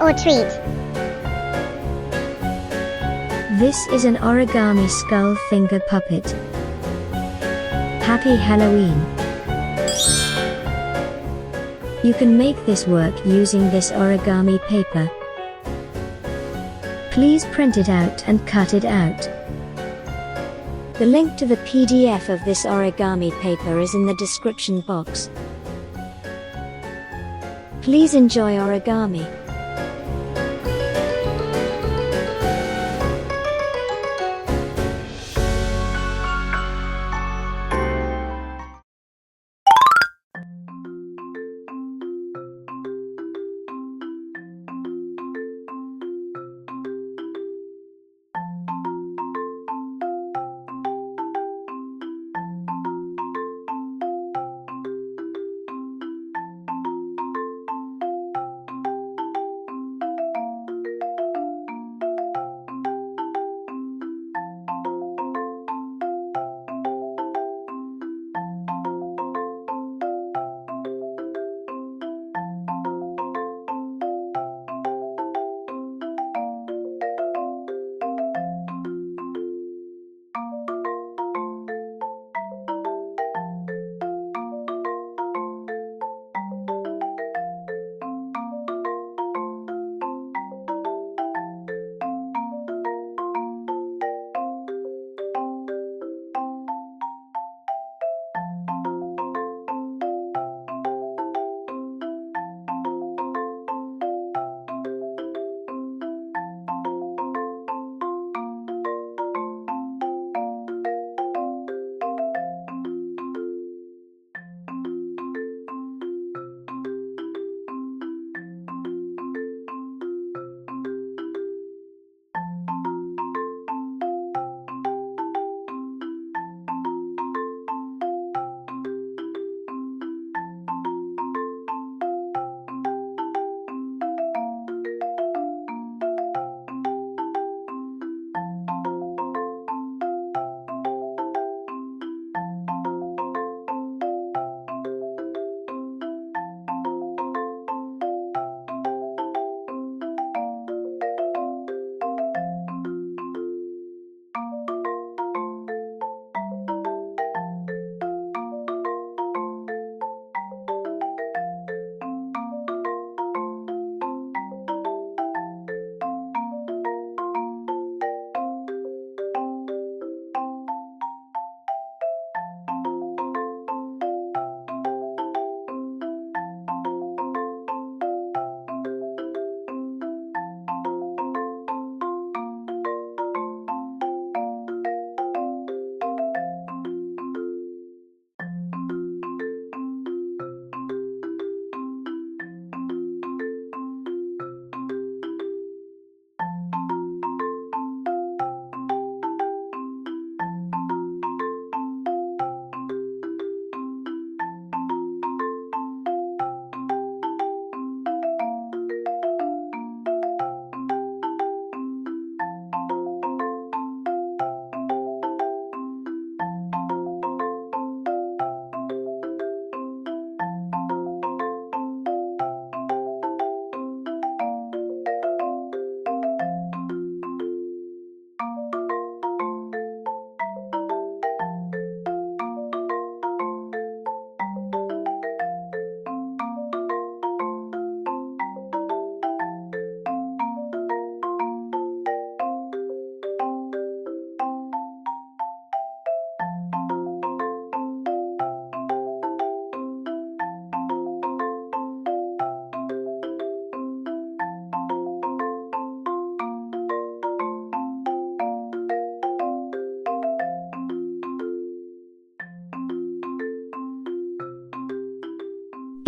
or treat. This is an origami skull finger puppet. Happy Halloween! You can make this work using this origami paper. Please print it out and cut it out. The link to the PDF of this origami paper is in the description box. Please enjoy origami.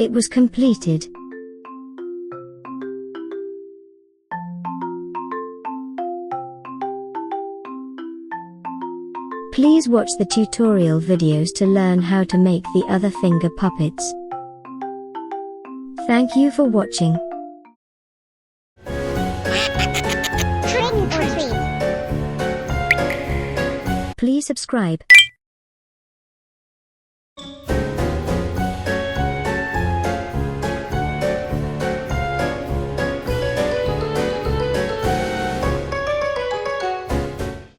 It was completed. Please watch the tutorial videos to learn how to make the other finger puppets. Thank you for watching. Trick or treat. Please subscribe.